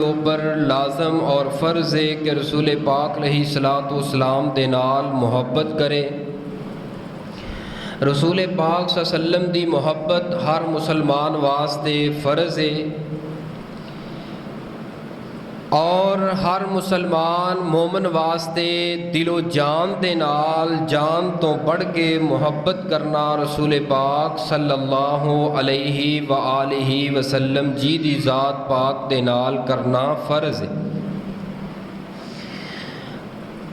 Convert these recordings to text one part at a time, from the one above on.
पर लाजम और फ़र्ज़ है कि रसूल पाक अलैहिस्सलाम दे नाल मुहब्बत करे। रसूल पाक सल्लम दी मुहब्बत हर मुसलमान वास्ते फ़र्ज़ है और हर मुसलमान मोमन वास्ते दिलो जान दे नाल जान तो बढ़ के मुहब्बत करना रसूल पाक सल्लल्लाहु अलैहि व आलिहि वसल्लम जी दी ज़ात पाक दे नाल करना फ़र्ज़ है।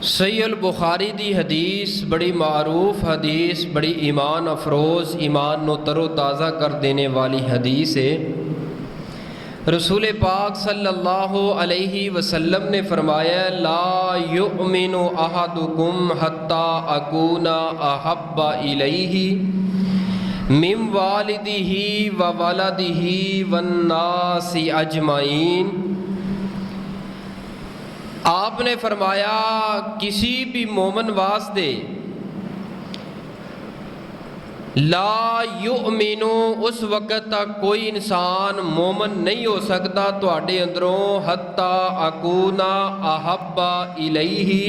सही अल बुखारी दी हदीस बड़ी मारूफ हदीस, बड़ी ईमान अफरोज़, ईमान नो तरो ताज़ा कर देने वाली हदीस है। रसूल पाक सल्लल्लाहु अलैहि वसल्लम ने फरमाया, ला युमिनु अहदुकुम हत्ता अकूना अहब्बा इलैहि मिन वालिदिही व वलदिही वन्नासी अजमाइन। आपने फरमाया किसी भी मोमन वास्ते ला युमिनु उस वक़्त तक कोई इंसान मोमन नहीं हो सकता तुहाडे अंदरों हत्ता अकूना अहब्बा इलैहि,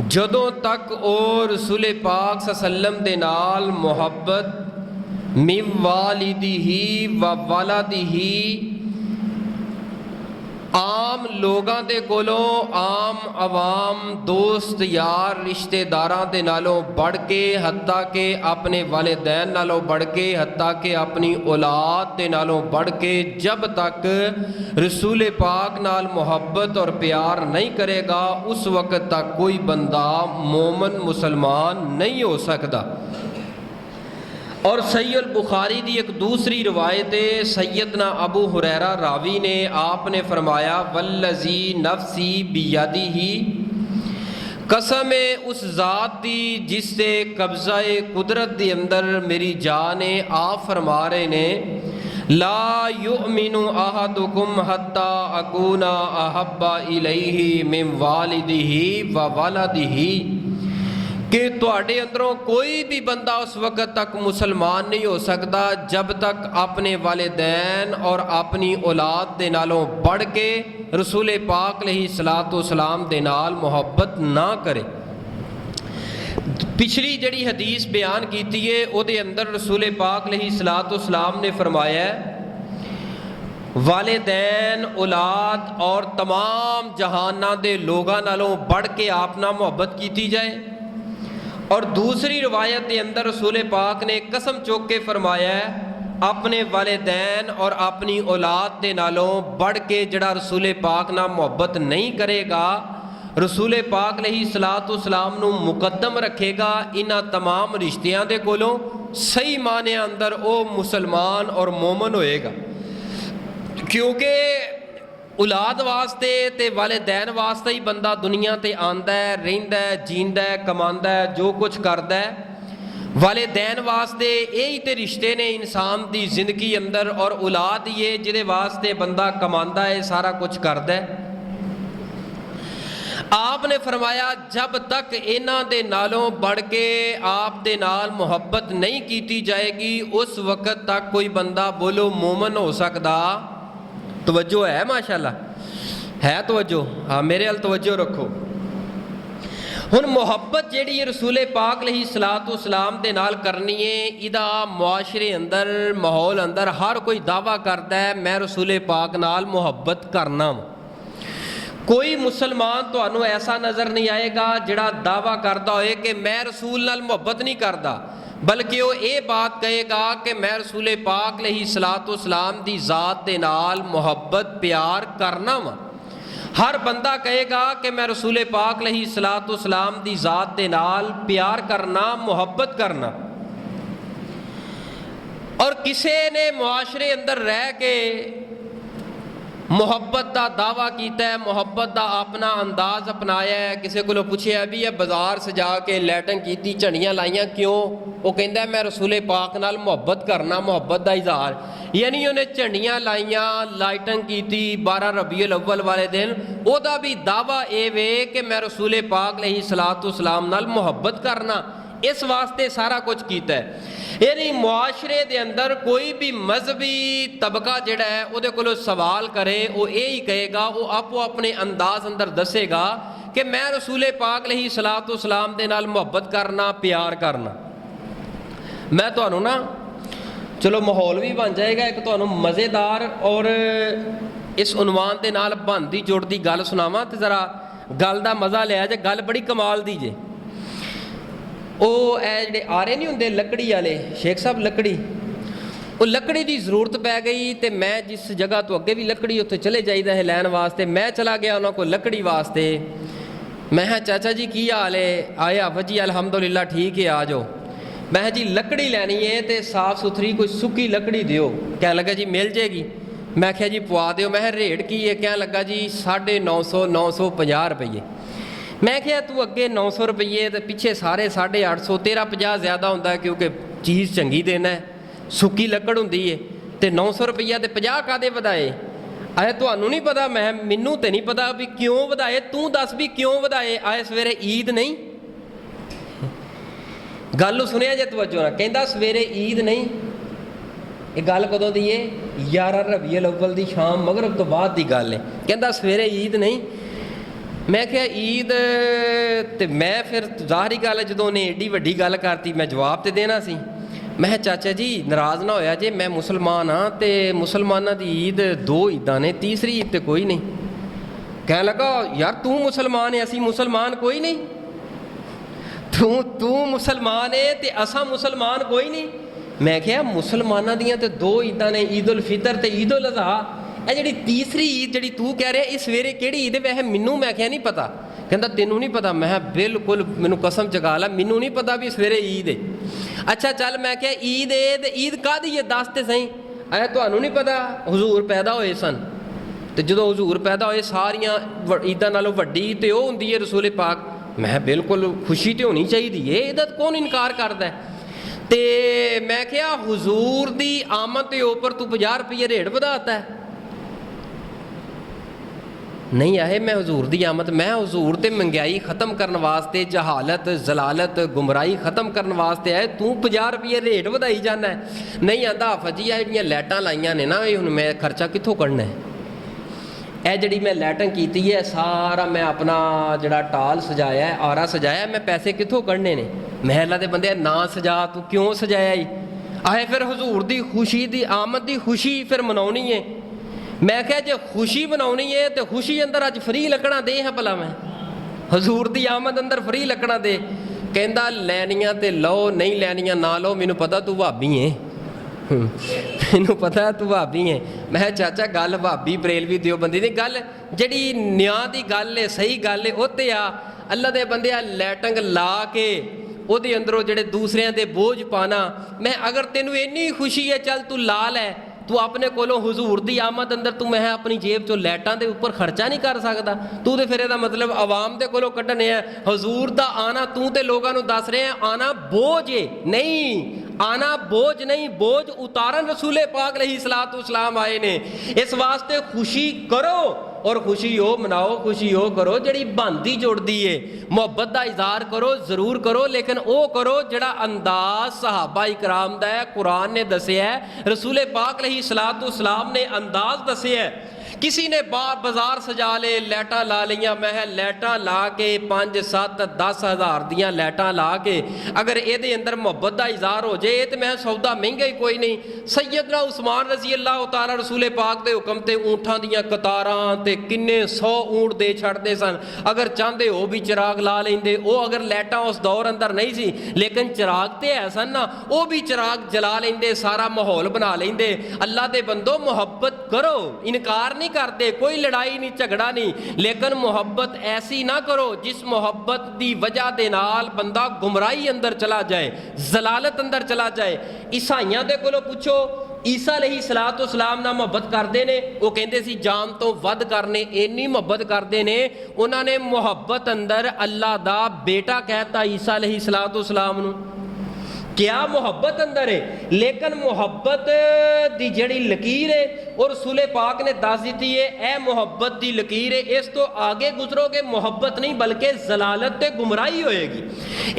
जदों तक ओ रसूल पाक सल्लम दे नाल मुहब्बत मिन वालिदिही व वलदिही आम लोगां दे कोलों, आम अवाम दोस्त यार रिश्तेदारां दे नालों बढ़ के, हत्ता के अपने वालिदैन नालों बढ़ के, हत्ता के अपनी औलाद दे नालों बढ़ के, जब तक रसूल पाक नाल मुहब्बत और प्यार नहीं करेगा उस वक़्त तक कोई बंदा मोमन मुसलमान नहीं हो सकता। और सही अल बुखारी दी एक दूसरी रवायत है, सैयदना अबू हुरैरा रावी ने, आपने फरमाया वल्लज़ी नफ्सी बियदिही, कसम है उस ज़ात दी जिससे कब्ज़ा कुदरत के अंदर मेरी जान है। आप फरमा रहे ने ला युमिनु अहदुकुम हत्ता अकूना अहब्बा इलैहि मिन वालिदिही व वलदिही, कि तुहाडे अंदरों कोई भी बंदा उस वक़्त तक मुसलमान नहीं हो सकता जब तक अपने वालिदैन और अपनी औलाद दे नालों बढ़ के रसूल पाक अलैहिस्सलाम दे नाल मुहब्बत ना करे। पिछली जड़ी हदीस बयान की है उहदे अंदर रसूल पाक अलैहिस्सलाम ने फरमाया वालिदैन, औलाद और तमाम जहाना दे लोगां नालों बढ़ के आप नाल मुहब्बत की जाए। और दूसरी रवायत के अंदर रसूल पाक ने कसम चुक के फरमाया अपने वालिदैन और अपनी औलाद के नालों बढ़ के जड़ा रसूल पाक नाल मुहब्बत नहीं करेगा, रसूल पाक अलैहिस्सलाम नूं मुकद्दम रखेगा इन्हां तमाम रिश्तियां दे कोलों, सही माने अंदर वो मुसलमान और मोमन होएगा। क्योंकि औलाद वास्ते ते वालिदैन वास्ते ही बंदा दुनिया ते आंदा है, रहिंदा है, जींदा है, कमांदा है, जो कुछ करदा है। वालिदैन वास्ते यही ते रिश्ते ने इंसान दी जिंदगी अंदर, और औलाद ये जिहदे वास्ते बंदा कमांदा है, सारा कुछ करदा है। आपने फरमाया जब तक इन्हां दे नालों बढ़ के आप दे नाल मुहब्बत नहीं की जाएगी उस वक़्त तक कोई बंदा बोलो मोमन हो सकदा। तवज्जो है माशाल्लाह, है तवज्जो? हाँ मेरे अल तवज्जो रखो। हुण मुहब्बत जिहड़ी रसूल पाक अलैहिस्सलाम दे नाल करनी है, इहदा मुआशरे अंदर माहौल अंदर हर कोई दावा करता है मैं रसूल पाक नाल मुहब्बत करना। कोई मुसलमान तुहानू ऐसा नज़र नहीं आएगा जिहड़ा दावा करता होए कि मैं रसूल नाल मुहब्बत नहीं करता, बल्कि वो ये बात कहेगा कि मैं रसूल पाक अलैहिस्सलाम दी ज़ात दे नाल मुहब्बत प्यार करना वा। हर बंदा कहेगा कि मैं रसूल पाक अलैहिस्सलाम दी ज़ात दे नाल प्यार करना, मुहब्बत करना। और किसी ने मुआशरे अंदर रह के मुहब्बत का दावा किया है, मुहब्बत का अपना अंदाज अपनाया है। किसी को पूछे भी है बाजार से जाके लैटन की झंडियाँ लाइया क्यों? वो कहता है मैं रसूल पाक नाल मुहब्बत करना, मुहब्बत का इजहार। यानी उन्हें झंडियाँ लाइया, लाइटन की 12 रबीउल अव्वल वाले दिन, ओदा भी दावा ये वे कि मैं रसूल पाक अलैहिस्सलाम नाल मुहब्बत करना, इस वास्ते सारा कुछ किया है। यानी मुआशरे दे अंदर कोई भी मजहबी तबका जिहड़ा है उहदे कोलों सवाल करे वो यही कहेगा, वो आपो अपने अंदाज अंदर दसेगा कि मैं रसूले पाक अलैहिस्सलातु वस्सलाम दे नाल मुहब्बत करना, प्यार करना। मैं तुहानू ना चलो माहौल भी बन जाएगा, एक तुहानू मज़ेदार और इस उनवान दे नाल बनदी जुड़दी गल सुनावां ते ज़रा गल दा मज़ा लिया जे। गल बड़ी कमाल दी जे। वो जिहड़े आरे नहीं हुंदे लकड़ी वाले, शेख साहब लकड़ी, वो लकड़ी की जरूरत पै गई तो मैं जिस जगह तो अगे भी लकड़ी उत्थे चले जाइदा है लैन वास्ते, मैं चला गया उन्होंने को लकड़ी वास्ते। मैं चाचा जी की हाल है? आए आफत जी अलहमदुलिल्लाह ठीक है, आ जाओ। मैं जी लकड़ी लैनी है तो साफ सुथरी कोई सुक्की लकड़ी दियो। कह लगा जी मिल जाएगी। मैं क्या जी पवा दियो। मैं रेट की है? कह लगा जी 950 950 रुपये। मैं क्या तू अगे 900 रुपये तो पिछे सारे 850, तेरा 50 ज़्यादा होंदा है क्योंकि चीज़ चंगी देना है, सुक्की लकड़ होंदी है तो 900 रुपया तो 50 कादे वधाए? आए तुहानू नहीं पता? मैं मैनू तो नहीं पता भी क्यों वधाए, तू दस भी क्यों वधाए। आए सवेरे ईद नहीं, गल सुनिया जे तवज्जो ना। कहता सवेरे ईद नहीं, ये गल कदों दी है? 11 रबीउल अव्वल दी शाम मगरब तो बाद दी गल है। कहता सवेरे ईद नहीं। मैं क्या ईद तो मैं फिर ज़ाहरी गल जो उन्हें एडी वड्डी गल करती मैं जवाब तो देना सी। मैं चाचा जी नाराज़ ना होया जे, मैं मुसलमान हाँ तो मुसलमाना की ईद 2 ईदां ने, तीसरी ईद तो कोई नहीं। कह लगा यार तू मुसलमान है, असी मुसलमान कोई नहीं। तू मुसलमान है तो असा मुसलमान कोई नहीं। मैं क्या मुसलमाना दियाँ तो 2 ईदां ने, ईद उल फितर तो ईद उल अज़हा। ਇਹ ਜਿਹੜੀ तीसरी ईद ਜਿਹੜੀ तू कह रहा ਇਹ सवेरे ਕਿਹੜੀ ईद है? वैसे मैनू मैं क्या नहीं पता। कहता तेनू नहीं पता? मैं बिल्कुल मैनू कसम चगा ला मैनू नहीं पता भी सवेरे ईद है। अच्छा चल मैं क्या ईद है तो ईद काहदी है दस तो सही। आया तुहानू नहीं पता हजूर पैदा होए सन तो जो हजूर पैदा होए सारियां ईदां नालों वड्डी तो वो हुंदी है रसूले पाक। मैं बिल्कुल खुशी तो होनी चाहिए है, ਇਹਦਾ कौन इनकार करता है। तो मैं क्या हजूर की आमद के उपर तू 50 रुपये रेट ਵਧਾਤਾ है? नहीं आहे मैं हजूर की आमद, मैं हजूर ते महंगाई खत्म करने वास्ते, जहालत जलालत गुमराही खत्म करने वास्ते आए, तू 50 रुपये रेट वधाई जाना है। नहीं आंदा आफत जी आ जिहड़ियां लाइटां लाइयां ने ना, हुण मैं खर्चा कित्थों करना है? यह जिहड़ी मैं लाइटिंग कीती है सारा मैं अपना जिहड़ा टाल सजाया है, आरा सजाया, मैं पैसे कित्थों कढ़ने ने? मैं अल्लाह दे बंदे ना सजा, तू क्यों सजाया ही? आए फिर हजूर की खुशी की आमद की खुशी फिर मनाउणी है। मैं क्या जो खुशी बनानी है तो खुशी अंदर अज फ्री लकड़ा दे है भला, मैं हजूर की आमद अंदर फ्री लकड़ा दे। कहता लैनियां तो लो, नहीं लैनियां ना लो, मैनू पता तू भाभी है, मैनू पता तू भाभी है। मैं चाचा गल भाभी बरेलवी देवबंदी दी गल जिहड़ी न्याय की गल है, सही गल है, उत्ते आ अल्लाह दे बंदे लाइटिंग ला के ਉਹਦੇ अंदरों ਜਿਹੜੇ दूसरिਆਂ ਦੇ बोझ पाना। मैं अगर तेनू इन्नी खुशी है चल तू ला लै, तू अपने कोलों हजूर की आमद अंदर तू मैं अपनी जेब चो लाइटां के उपर खर्चा नहीं कर सकता। तू तो फिर यदा मतलब आवाम के कोलों कढ़ने है। हजूर का आना तू तो लोगों को दस रहे हैं आना बोझ है, नहीं आना बोझ नहीं, बोझ उतारन रसूले पाक अलैहिस्सलातु वस्सलाम आए ने। इस वास्ते खुशी करो और खुशी हो मनाओ, खुशी हो करो जिहड़ी बनदी जुड़दी है। मुहब्बत का इजहार करो जरूर करो, लेकिन वो करो जिहड़ा अंदाज सहाबा इकराम दा है, कुरान ने दसिया है, रसूले पाक अलैहिस्सलातु वस्सलाम ने अंदाज दसिया है। किसी ने बाजार सजा ले, लाइटां ला लियां, मैं लाइटां ला के 5 7 10 हज़ार दियां लाइटां ला के अगर ये अंदर मुहब्बत का इजहार हो जाए तो मैं सौदा महंगा ही कोई नहीं। सैयदना उस्मान रजी अल्लाह तआला रसूले पाक के हुक्म ते ऊँठां दियां कतारां ते किन्ने 100 ऊँट दे छड़ते सन। अगर चाहते हो भी चिराग ला लेंदे, वो अगर लाइटां उस दौर अंदर नहीं सी लेकिन चिराग तो है सन ना, वो भी चिराग जला लेंदे, सारा माहौल बना लेंदे। अल्लाह दे बंदो मुहब्बत करो, इनकार नहीं करते, कोई लड़ाई नहीं झगड़ा नहीं, लेकिन मुहब्बत ऐसी ना करो जिस मुहब्बत की वजह के नाल बंदा गुमराही अंदर चला जाए, जलालत अंदर चला जाए। ईसाइयां दे कोलों पूछो, ईसा अलैहिस्सलातु वस्सलाम नाल मुहब्बत करते ने, वो कहते सी जान तो वध करने, इन्नी मुहब्बत करते ने। उन्होंने मुहब्बत अंदर अल्लाह दा बेटा कहता ईसा अलैहिस्सलातु वस्सलाम नूं, क्या मुहब्बत अंदर है। लेकिन मुहब्बत की जिहड़ी लकीर है और रसूले पाक ने दस दी है, यह मुहब्बत की लकीर है, इस तो आगे गुजरोगे मुहब्बत नहीं बल्कि जलालत ते गुमराही होएगी।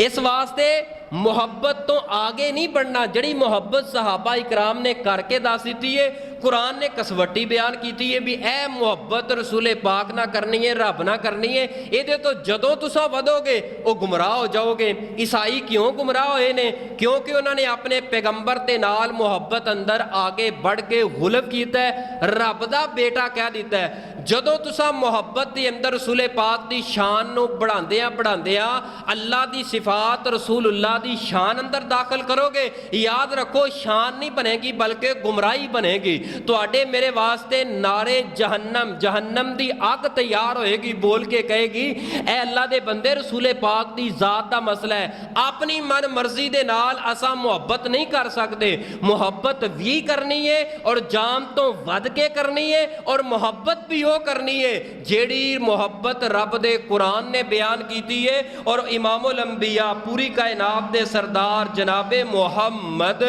इस वास्ते ਮੁਹੱਬਤ ਤੋਂ ਆਗੇ ਨਹੀਂ बढ़ना। ਜਿਹੜੀ ਮੁਹੱਬਤ ਸਹਾਬਾ ਇਕਰਾਮ ਨੇ ਕਰਕੇ ਦੱਸ ਦਿੱਤੀ ਹੈ, कुरान ने कसवटी बयान की है भी ए मुहब्बत रसूले पाक ना करनी है, रब ना करनी है। ये तो जदों तुसा वधोगे वो गुमराह हो जाओगे। ईसाई क्यों गुमराह होए ने? क्योंकि उन्होंने अपने पैगंबर के नाल मुहब्बत अंदर आगे बढ़ के गुलब किया है, रब दा बेटा कह दिता है। जदों तुसा मुहब्बत के अंदर रसूले पाक की शान नूं बढ़ांदिया अल्लाह की सिफात रसूलुल्लाह की शान अंदर दाखिल करोगे, याद रखो शान नहीं बनेगी बल्कि गुमराही बनेगी। तुहाडे मेरे वास्ते नारे जहन्नम, जहन्नम दी अग तैयार होएगी, बोल के कहेगी ए अल्लाह दे बंदे रसूले पाक दी जात दा मसला है, अपनी मन मर्जी दे नाल असा मुहब्बत नहीं कर सकते। मुहब्बत भी करनी है और जान तो वध के करनी है, और मुहब्बत भी वो करनी है जेड़ी मुहब्बत रब दे कुरान ने बयान की है और इमामुल अंबिया पूरी कायनात दे सरदार जनाबे मुहम्मद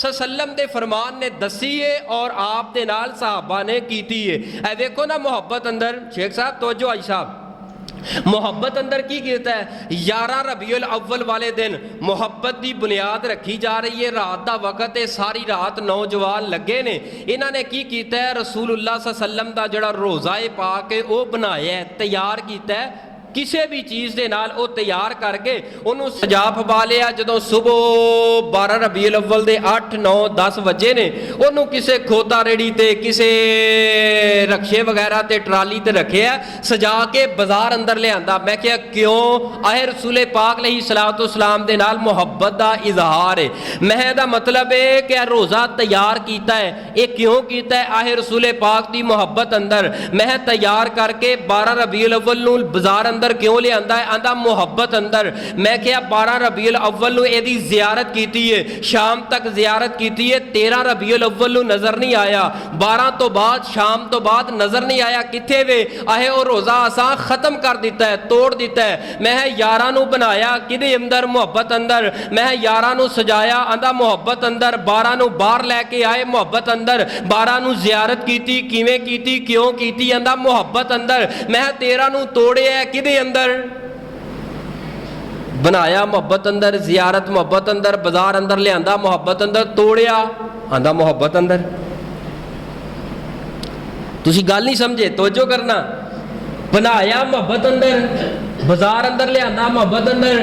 सल्लम दे फरमान ने दसी है और आप दे नाल सहाबा ने कीती है। ए देखो ना मुहब्बत अंदर, शेख साहब तवज्जो आई साहब, मुहब्बत अंदर की कीता है 11 रबीउल अव्वल वाले दिन मुहब्बत की बुनियाद रखी जा रही है। रात का वक्त है, सारी रात नौजवान लगे ने, इन्होंने की कीता है रसूलुल्लाह सल्लल्लाहु अलैहि वसल्लम का जिहड़ा रोज़ा है पाक है वो बनाया है, तैयार किया है किसी भी चीज़ के नाल वो तैयार करके उन्होंने सजा पवा लिया। जो सुबह 12 रबीउल अव्वल के 8, 9, 10 बजे ने उन्होंने किसी खोता रेड़ी ते किसी रक्शे वगैरह ते ट्राली ते रखे सजा के बाजार अंदर लिया। मैं क्या क्यों? आए रसूले पाक अलैहिस्सलातु वस्सलाम दे नाल मुहब्बत का इजहार है। मैं दा मतलब है कि रोज़ा तैयार किया है, ये क्यों किया है? आए रसूले पाक की मुहब्बत अंदर मैं तैयार करके 12 रबीउल अव्वल नूं बाजार अंदर क्यों लिया है? आंदा मुहब्बत अंदर। मैं क्या 12 रबीउल अव्वल नूं एदी ज़ियारत की है, शाम तक ज़ियारत की है, 13 रबीउल अव्वल नूं नज़र नहीं आया, 12 तो बाद शाम तो बाद नज़र नहीं आया, किथे वे? आहे वो रोज़ा असा ख़त्म कर दिता है, तोड़ दिता है। मैं 11 नूं बनाया किदे अंदर? मुहब्बत अंदर। मैं 11 नूं सजाया, आंदा मुहब्बत अंदर। 12 नूं बाहर लैके आए, मुहब्बत अंदर। 12 नूं ज़ियारत की, किवें की, क्यों की? आंदा मुहब्बत अंदर। मैं 13 नूं तोड़िया किदे अंदर? बनाया मुहब्बत अंदर, जियारत मुहब्बत अंदर, बाजार अंदर लिया मुहब्बत अंदर, तोड़िया आंदा मुहब्बत अंदर। तुसी गल नहीं समझे, तवज्जो करना। बनाया मुहब्बत अंदर, बाजार अंदर लिया मुहब्बत अंदर,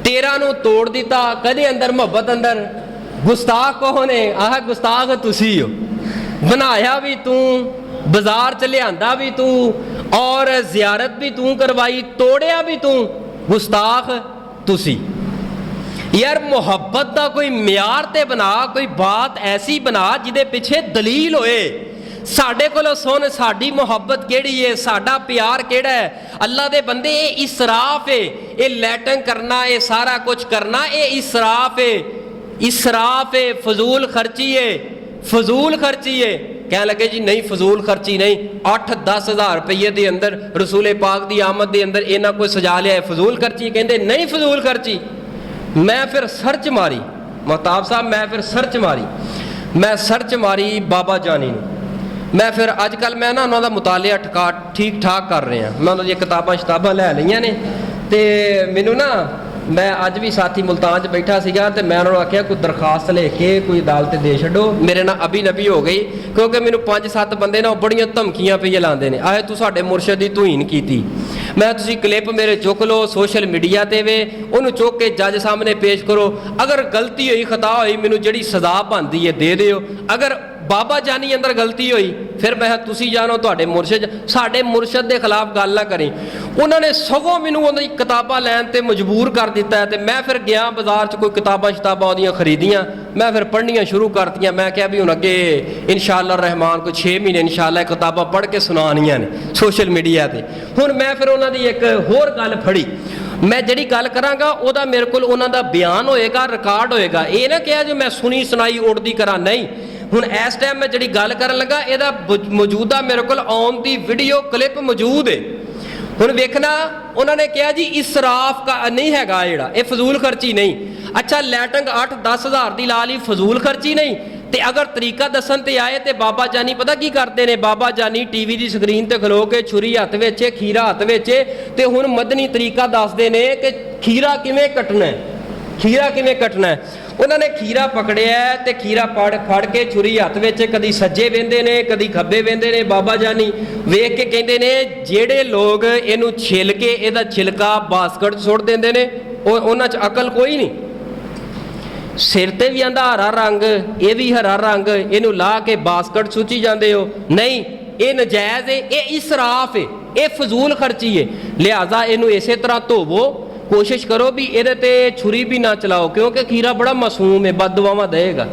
13 नूं तोड़ दिता कदे अंदर? मुहब्बत अंदर। गुस्ताख कौन है? आह गुस्ताख तुसी हो। बनाया भी तू, बाजार च लिया भी तू, और जियारत भी तू करवाई, तोड़िया भी तू, गुस्ताख तुसी। यार मुहब्बत का कोई म्यार ते बना, कोई बात ऐसी बना जिदे पिछे दलील होए। साडे कोलों सुन साडी मुहब्बत केड़ी है, साडा प्यार केड़ा है। अल्लाह दे बंदे ये इसराफ है, ये लैटन करना, ये सारा कुछ करना, ये इसराफ है, इसराफ है, फजूल खर्ची है, फजूल खर्ची है। कह लगे जी नहीं फजूल खर्ची नहीं, 8-10 हज़ार रुपये के अंदर रसूले पाक की आमद के अंदर इन्ना कोई सजा लिया है, फजूल खर्ची? कहते नहीं फजूल खर्ची। मैं फिर सर्च मारी महताब साहब, मैं फिर सर्च मारी, मैं सर्च मारी बाबा जानी ने। मैं फिर अजकल मैं ना उन्होंने मुतालिया ठीक ठाक कर रहे हैं, मैं उन्होंने किताबां शताबां लै लईआं ने। तो मैनू ना मैं अज भी साथी मुल्तान च बैठा सीगा ते मैं उन्होंने आख्या कोई दरखास्त लेके कोई अदालत दे छड्डो, मेरे ना अभी नबी हो गई। क्योंकि मैनू 5-7 बंदे ना बड़ियां धमकियां पे लाते हैं, आए तू साडे मुर्शद दी तौहीन कीती। मैं तुसीं क्लिप मेरे चुक लो सोशल मीडिया ते वे, उन्होंने चुक के जज सामने पेश करो, अगर गलती हुई खता हुई मैनू जिहड़ी सज़ा बनदी है दे दिओ। अगर बाबा जानी अंदर गलती हुई फिर मैं तुसी जानो तुहाडे मुर्शद, साडे मुर्शद के खिलाफ गल ना करी। उन्होंने सगों मैनू उन्हां किताबां लैन ते मजबूर कर दिता है। तो मैं फिर गया बाजार च कोई किताबां शताबां उहदियां खरीदियां, मैं फिर पढ़नियां शुरू करतियां। मैं क्या भी हुण अगे इंशाअल्लाह रहमान कोई 6 महीने इंशाअल्लाह किताबां पढ़ के सुनानियां ने सोशल मीडिया ते। हुण मैं फिर उन्हां दी एक होर गल फड़ी, मैं जिहड़ी गल करांगा ओहदा मेरे कोल उन्हां दा बयान होएगा, रिकॉर्ड होएगा। ये ना कहा जो मैं सुनी सुनाई उड़दी करा, नहीं। हुण इस टाइम मैं जिहड़ी गल करन लगा इहदा मौजूदा मेरे कोल ऑन दी वीडियो क्लिप मौजूद है। हुण वेखना उन्होंने कहा जी इसराफ का नहीं हैगा जिहड़ा, ये फजूल खर्ची नहीं। अच्छा लैटरिंग 8-10 हज़ार की ला ली, फजूल खर्ची नहीं। तो अगर तरीका दसन ते आए तो बाबा जानी पता की करते हैं? बाबा जानी टीवी की स्क्रीन ते खलो के छुरी हथ विच खीरा हथ विच, ते हुण मदनी तरीका दसदे ने कि खीरा किवें कटना है। खीरा किवें कटना है। उन्होंने खीरा पकड़िया ते खीरा फड़ के छुरी हत्थ विच कदी सज्जे वेंदे ने कदी खब्बे वेंदे ने। बाबा जानी वेख के कहंदे ने जिहड़े लोग इहनूं छिल के इहदा छिलका बास्कट सुट दिंदे ने उन्हां च अकल कोई नहीं। सिर ते भी आंदा हरा रंग, ये भी हरा रंग, इहनूं ला के बास्कट सुची जांदे हो। नहीं, ये नजायज़ है, ये इसराफ है, ये फजूल खर्ची है। लिहाजा इनू इस तरह धोवो, कोशिश करो भी ये ते छुरी भी ना चलाओ, क्योंकि खीरा बड़ा मासूम है, बददुआवां देगा।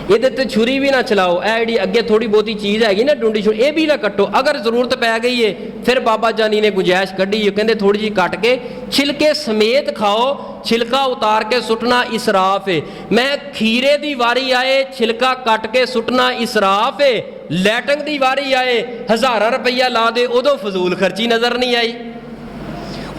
ये ते छुरी भी ना चलाओ। ए जी अगे थोड़ी बहुती चीज़ हैगी ना डूंडी छुरी, ये भी ना कट्टो। अगर जरूरत पै गई है फिर बाबा जानी ने गुंजाइश कढ़ी है, कहते थोड़ी जी कट के छिलके समेत खाओ, छिलका उतार के सुटना इसराफ है। मैं खीरे की वारी आए छिलका कट के सुटना इसराफ है, लैटंग की वारी आए 1000 रुपया ला दे उदों फजूल खर्ची नज़र नहीं आई,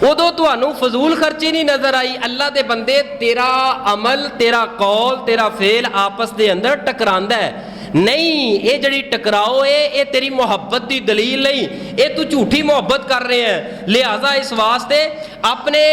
उदों तुहानू फजूल खर्ची नहीं नजर आई। अल्लाह दे बंदे तेरा अमल तेरा कौल तेरा फेल आपस दे अंदर टकरांदा है नहीं। ये जड़ी टकराओ ये तेरी मुहब्बत की दलील नहीं, ये तू झूठी मुहब्बत कर रहे हैं। लिहाजा इस वास्ते अपने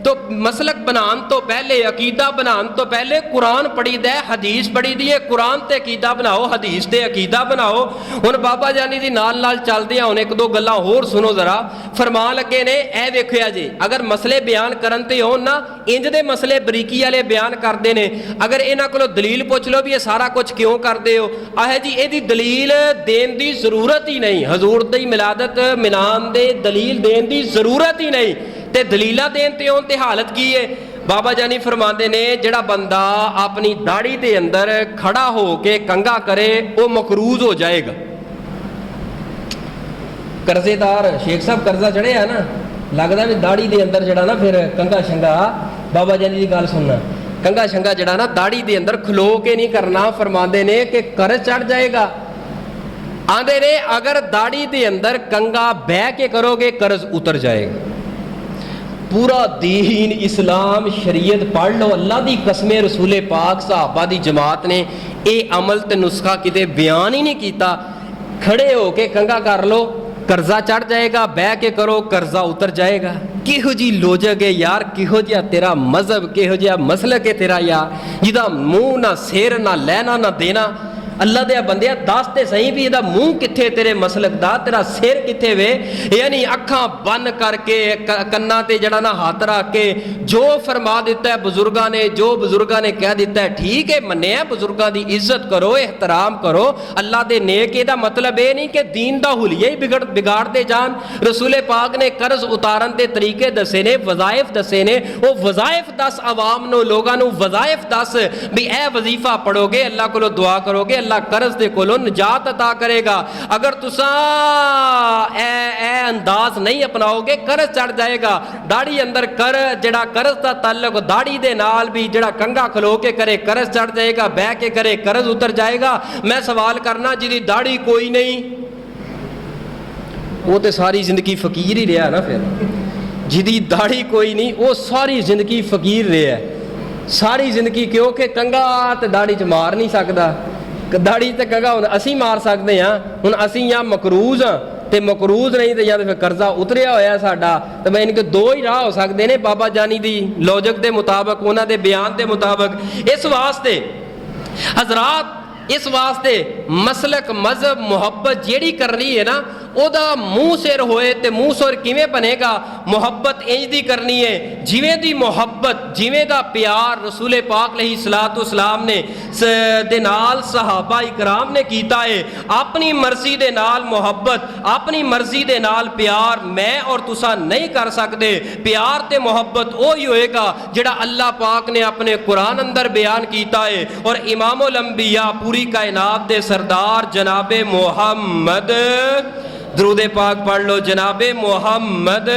तो मसलक बनान तो पहले अकीदा बनान तो पहले कुरान पढ़ी दा है, हदीस पढ़ी दी है। कुरान ते अकीदा बनाओ, हदीस ते अकीदा बनाओ। हुण बाबा जानी दी नाल चलदे हुण एक दो गल्लां होर सुनो जरा। फरमान लगे ने ए वेखिया जी, अगर मसले बयान करन ते होण ना इंज दे मसले बरीकी वाले बयान करदे ने। अगर इन्हां कोलों दलील पुछ लो भी ये सारा कुछ क्यों करदे हो, आह जी इहदी दलील देण दी जरूरत ही नहीं। हजूर दी मिलादत मिलान दे दलील देण दी जरूरत ही नहीं, ते दलीला देन ते होन ते हालत की है। बाबा जानी फरमाते ने जिहड़ा बंदा अपनी दाढ़ी दे अंदर खड़ा हो के कंगा करे वो मकरूज हो जाएगा। कर्जेदार शेख साहब कर्जा चढ़े है ना, लगता भी दाढ़ी दे अंदर जड़ा ना फिर कंगा शंगा, बाबा जानी की गल सुनना, कंगा शंगा जड़ा ना दाढ़ी दे अंदर खलो के नहीं करना। फरमाते ने कि कर्ज चढ़ जाएगा। आंदे ने अगर दाढ़ी दे अंदर कंगा बह के करोगे कर्ज उतर जाएगा। पूरा दीन इस्लाम शरीयत पढ़ लो, अल्लाह की कसमें रसूले पाक सहाबा दी जमात ने ये अमल ते नुस्खा किते बयान ही नहीं किया। खड़े हो के कंगा कर लो कर्जा चढ़ जाएगा, बह के करो कर्जा उतर जाएगा। किहो जी लोजक है यार, किहो जिहा तेरा मजहब, किहो जिहा मसलक है तेरा यार, जिदा मुंह ना सिर ना लैना ना देना। अल्लाह दे बंदिया दस ते सही भी इहदा मुंह किथे तेरे मसलक दा, तेरा सिर किथे वे। यानी अखां बंद करके कन्ना ते जड़ा ना हाथ रख के जो फरमा दिता है बुजुर्गां ने, जो बुजुर्गां ने कह दिता है ठीक है मन्निया, बुजुर्गां दी इज्जत करो एहतराम करो। अल्लाह दे नेक इहदा मतलब ये नहीं कि दीन दा हुलिया ही बिगाड़ते जान। रसूले पाक ने कर्ज उतारन दे तरीके दसे ने, वज़ाइफ दसे ने, वो वज़ाइफ दस आवाम नूं लोगां नूं वज़ाइफ दस भी ए वजीफा पढ़ोगे अल्लाह कोलों दुआ करोगे अल्लाह कर्ज दे कोलों निजात अता करेगा। अगर तुसा ए अंदाज नहीं अपनाओगे कर्ज चढ़ जाएगा। दाढ़ी अंदर कर जड़ा कर्ज का ताल्लुक दाढ़ी दे नाल भी जड़ा कंगा खलो के करे कर्ज चढ़ जाएगा, बह के करे कर्ज उतर जाएगा। मैं सवाल करना जिहदी दाढ़ी कोई नहीं वो तो सारी जिंदगी फकीर ही रहा ना। फिर जिहदी दाढ़ी कोई नहीं वो सारी जिंदगी फकीर रहा है, सारी जिंदगी, क्योंकि कंगा ते दाढ़ी च मार नहीं सकता। दाढ़ी ते कंगा हुण असीं मार सकते हाँ। हुण असीं या मकरूज हाँ ते मकरूज नहीं तो या फिर कर्जा उतरिया होया साडा। तो मैं इनके दो ही राह हो सकते हैं बाबा जानी दी लॉजिक के मुताबिक, उन्होंने बयान के मुताबिक। इस वास्ते हजरात, इस वास्ते मसलक मजहब मुहब्बत जेड़ी करनी है ना ओदा मुँह सिर होए ते मुँह सिर किवें बनेगा। मुहब्बत इंज दी करनी है जिवें दी मुहब्बत जिवें दा प्यार रसूले पाक अलैहिस्सलाम ने दे नाल सहाबा इकराम ने कीता है। अपनी मर्जी दे नाल मुहब्बत, अपनी मर्जी दे नाल प्यार मैं और तुसा नहीं कर सकते। प्यार ते मुहब्बत वही होएगा जिहड़ा अल्लाह पाक ने अपने कुरान अंदर बयान कीता है। और इमामुल अंबिया पूरी कायनात दे सरदार जनाबे मुहम्मद, दरूदे पाक पढ़ लो, जनाबे मुहम्मद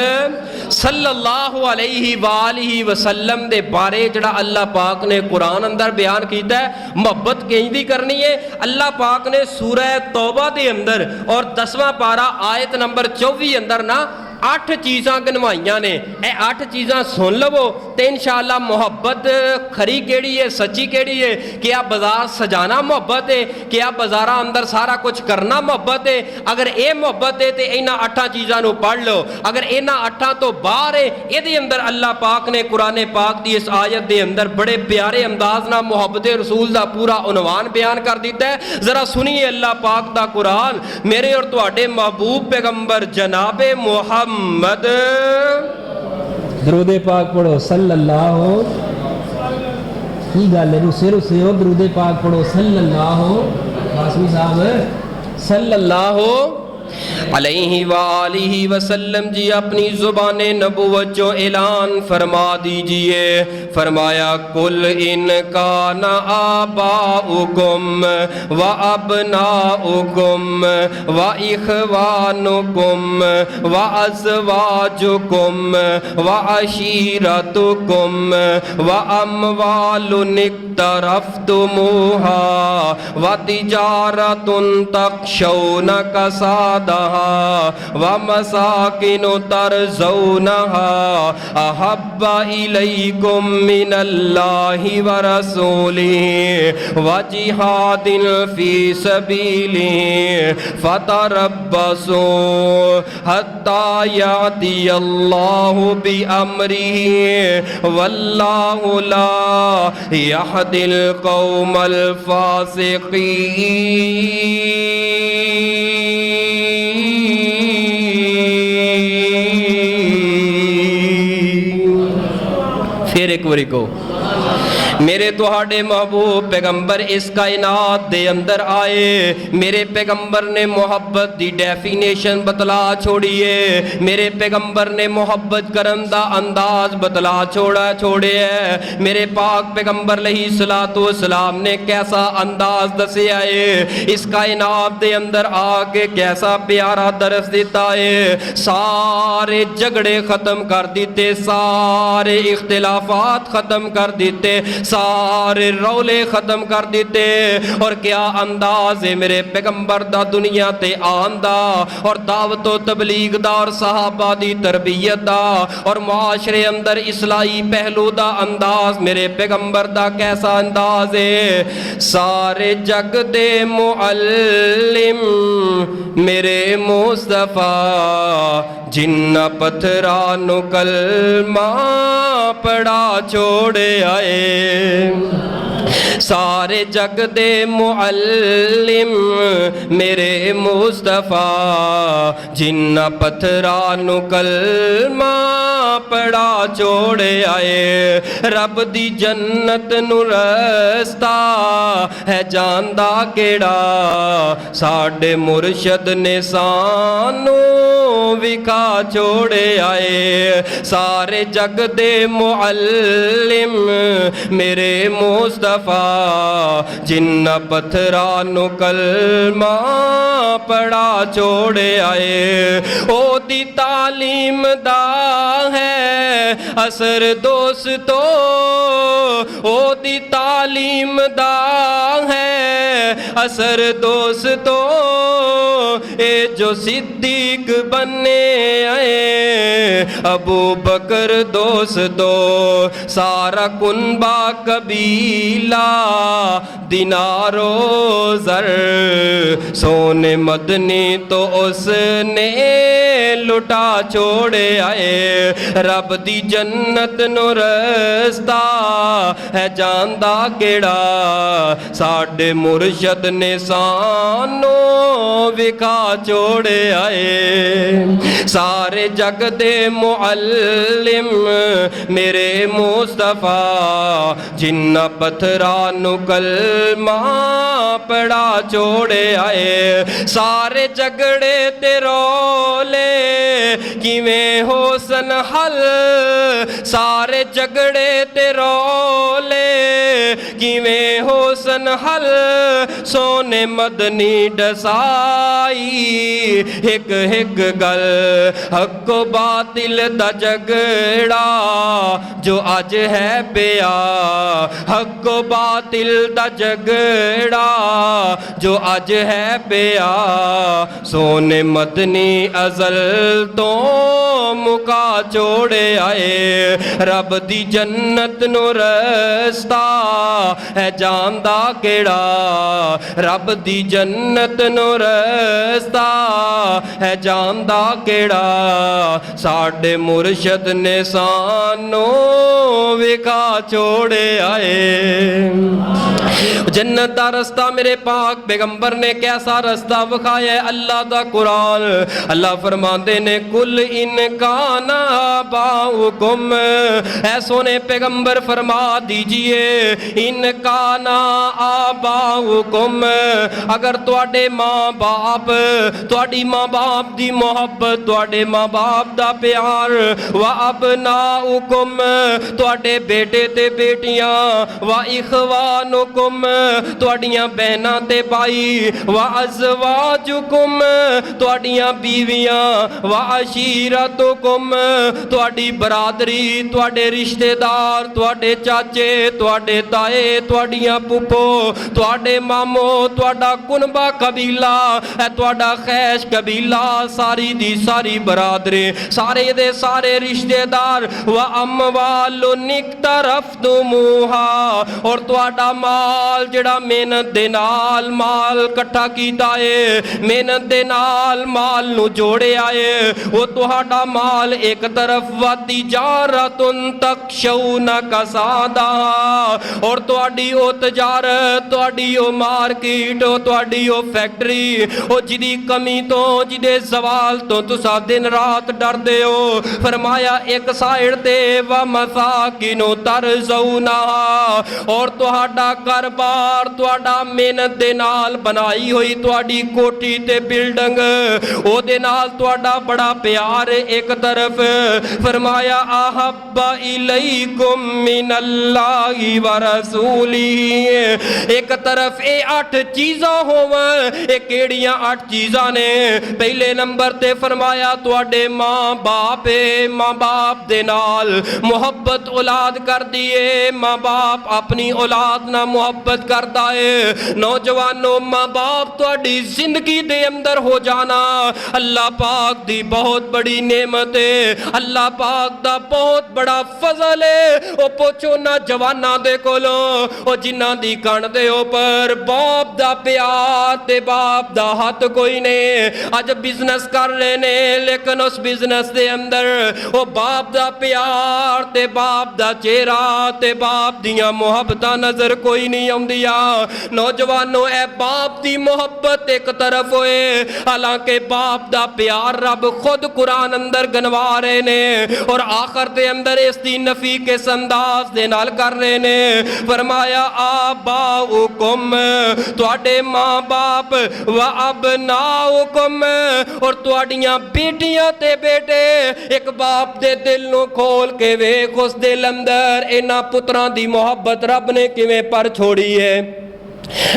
सल्लल्लाहु अलैहि वसल्लम दे बारे जड़ा अल्लाह पाक ने कुरान अंदर बयान किया है। मोहब्बत किंज दी करनी है अल्लाह पाक ने सूरह तौबा दे अंदर और 10वां पारा आयत नंबर 24 अंदर ना 8 चीज़ां गिनवाइयां ने। ये 8 चीज़ां सुन लवो तो इंशाअल्लाह मुहब्बत खरी केड़ी है, सच्ची केड़ी है। क्या बाजार सजाना मुहब्बत है, क्या बाजारा अंदर सारा कुछ करना मुहब्बत है? अगर ये मुहब्बत है तो इन्हां 8 चीज़ां नूं पढ़ लो। अगर इन्हां 8 तो बाहर है, ये अंदर अल्लाह पाक ने कुरान पाक की इस आयत के अंदर बड़े प्यारे अंदाज नाल मुहब्बत रसूल का पूरा उनवान बयान कर दिता है। जरा सुनिए अल्लाह पाक दा कुरान, मेरे और तुहाडे महबूब पैगंबर जनाबे मुहम्मद। दरूदे पाक पढ़ो सल्लल्लाहु, की गल है रुसे रुसे हो, दरूदे पाक पढ़ो सल्लल्लाहु, कासमी साहब सल्लल्लाहु अलैहि वालिहि वसल्लम जी अपनी ज़ुबान नबुव्वत जो ऐलान फरमा दीजिए। फरमाया कुल इन काना आबाउकुम व अबनाउकुम व इखवानुकुम व अज़वाजुकुम व अशीरतुकुम व अमवालुन इक़्तरफ़्तुमूहा व तिजारतुन तख़शौना कसादहा व मसाकिनु तरज़ौनहा अहब्बा इलैकुम मिनल्लाहि व रसूलिहि व जिहादिन फी सबीलिहि फतरब्बसू हत्ता यातियल्लाहु बि अम्रिहि वल्लाहु ला यहदिल कौमल फासिकीन। फिर एक बारी को मेरे तुहाडे महबूब पैगंबर इस कायनात दे अंदर आए। मेरे पैगंबर ने मोहब्बत दी डेफिनेशन बतला छोड़ी है। मेरे पैगंबर ने मोहब्बत करन दा अंदाज बतला छोड़े है। मेरे पाक पैगंबर अलैहिस्सलातु वस्सलाम ने कैसा अंदाज दसिया है, इस कायनात दे अंदर आके कैसा प्यारा दर्स देता है। सारे झगड़े खत्म कर दिते, सारे इख्तिलाफात खत्म कर दिते, सारे रौले खत्म कर दिते। और क्या अंदाज है मेरे पैगंबर दा दुनिया ते आन दा, और दावत व तबलीग दा, और सहाबा दी तरबियत दा, और मुआशरे अंदर इस्लाही पहलू दा अंदाज मेरे पैगंबर दा कैसा अंदाज है। सारे जग दे मुअल्लिम मेरे मुस्तफा जिन्ना पत्थरा नु कलमा पड़ा छोड़े आए। सारे जग दे मुअल्लिम मेरे मुस्तफा जिन्ना पत्थरा नु कलमा पड़ा छोड़े आए। रब दी जन्नत नु रस्ता है जानदा केड़ा, साडे मुर्शद ने सानू विखा छोड़े आए। सारे जग दे मुअल्लिम मेरे मुस्तफा जिन्ना पत्थरा नु कलमा पड़ा छोड़े आए। ओ दी तालीम दा है असर दोस्तो, ओ दी तालीम दा है असर दोस्तो। ए जो सिद्दीक बने आए अबू बकर दोस्तो, सारा कुनबा कबीला दिनारो जर सोने मदनी तो उसने लुटा छोड़े आए। रब दी जन्नत नु रस्ता है जानदा केड़ा, साडे मुर्शद ने सानू विखा छोड़े आए। सारे जग दे मुअल्लिम मेरे मुस्तफा जिन्ना पत्थरा नु कलमा पड़ा छोड़े आए। सारे झगड़े ते रोले किवें होसन हल, सारे झगड़े ते रोले किवें होसन हल। सोने मदनी डसाई हिक हिक गल, हक बातिल दा झगड़ा जो अज है पिया, हक बातिल ਦਿਲ ਦਾ ਝਗੜਾ ਜੋ ਅੱਜ ਹੈ ਪਿਆ ਸੋਨੇ ਮਦਨੀ ਅਜ਼ਲ ਤੋਂ ਮੁਕਾ ਛੋੜੇ ਆਏ ਰੱਬ ਦੀ ਜੰਨਤ ਨੂੰ ਰਸਤਾ ਹੈ ਜਾਣਦਾ ਕਿਹੜਾ ਰੱਬ ਦੀ ਜੰਨਤ ਨੂੰ ਰਸਤਾ ਹੈ ਜਾਣਦਾ ਕਿਹੜਾ ਸਾਡੇ ਮੁਰਸ਼ਦ ਨੇ ਸਾਨੂੰ ਵਿਖਾ ਛੋੜੇ ਆਏ जन्नत दा रस्ता मेरे पाक पैगंबर ने कैसा रस्ता विखाया है अल्लाह दा कुरान अल्लाह फरमाते ने कुल इनकाना बाउकुम ऐ सोने पैगंबर फरमा दीजिए इनकाना आबाउकुम अगर तुहाडे माँ बाप तुहाडी माँ बाप दी मोहब्बत तुहाडे माँ बाप दा प्यार व अबनाउकुम तुहाडे बेटे ते बेटियां व इखवानुकुम तुहाडियां बहनां ते भाई व अज़वाजुकुम तुहाडियां बीवियां व अशीरतुकुम तुहाडी बरादरी तुहाडे रिश्तेदार तुहाडे चाचे तुहाडे ताए तुहाडियां पुप्पो तुहाडे मामो तुहाडा कुनबा कबीला है तुहाडा खैश कबीला सारी दी सारी बरादरी सारे दे सारे रिश्तेदार व अमवालु निक्तरफ्तुमूहा और तुहाडा माल ਜਿਹੜਾ ਮਿਹਨਤ ਦੇ ਨਾਲ ਮਾਲ ਇਕੱਠਾ ਕੀਤਾ ਏ ਮਿਹਨਤ ਦੇ ਨਾਲ ਮਾਲ ਨੂੰ ਜੋੜਿਆ ਏ ਉਹ ਤੁਹਾਡਾ ਮਾਲ ਇੱਕ ਤਰਫ ਵਾਦੀ ਜਾਰਤੁਨ ਤਖਸ਼ੌਨਾ ਕਸਾਦਾ ਔਰ ਤੁਹਾਡੀ ਉਹ ਤਜਾਰਤ ਤੁਹਾਡੀ ਉਹ ਮਾਰਕੀਟ ਉਹ ਤੁਹਾਡੀ ਉਹ ਫੈਕਟਰੀ ਉਹ ਜਿਹਦੀ ਕਮੀ ਤੋਂ ਜਿਹਦੇ ਜ਼ਵਾਲ ਤੋਂ ਤੁਸੀਂ ਦਿਨ ਰਾਤ ਡਰਦੇ ਹੋ ਫਰਮਾਇਆ ਇੱਕ ਸਾਈਡ ਤੇ व मसाकिनु तरज़ौना और तुहाडा घर-बार तुहाडा मेहनत दे नाल बनाई हुई तुहाडी कोठी ते बिल्डिंग ओदे नाल तुहाडा बड़ा प्यार एक तरफ फरमाया अहब्बा इलैकुम मिनल्लाहि व रसूलिही एक तरफ ये 8 चीज़ां होवन ये केड़ियां 8 चीज़ां ने पहले नंबर ते फरमाया तुहाडे माँ बाप माँ बाप दे नाल मुहब्बत औलाद कर दिए माँ बाप अपनी औलाद ना मुहब्बत करता है नौजवानों माँ बाप तुहाडी जिंदगी दे अंदर हो जाना अल्लाह पाक दी बहुत बड़ी नेमत है अल्लाह पाक दा बहुत बड़ा फजल है ओ पुछो ना जवाना दे कोलों ओ जिन्हां दी कण दे उपर बाप दा प्यार ते बाप दा हथ कोई नहीं अज बिजनेस कर रहे ने लेकिन उस बिजनेस दे अंदर ओ बाप दा प्यार ते बाप दा चेहरा ते बाप दियां मुहब्बतां नजर कोई नहीं आउंदियां नौजवानों ए बाप दी मुहब्बत एक तरफ होए हालांकि बाप दा प्यार रब खुद कुरान अंदर गनवा रहे ने और आखिर दे अंदर इस दी नफी किस अंदाज दे नाल कर रहे ने फरमाया आबाउकुम तुहाडे माँ बाप व अबनाउकुम और तुहाडियां बेटियां ते बेटे एक बाप दे दिल नूं खोल के वेख उस दिल अंदर इन्हां पुत्रां दी मुहब्बत रब ने किवें पर छोड़ी है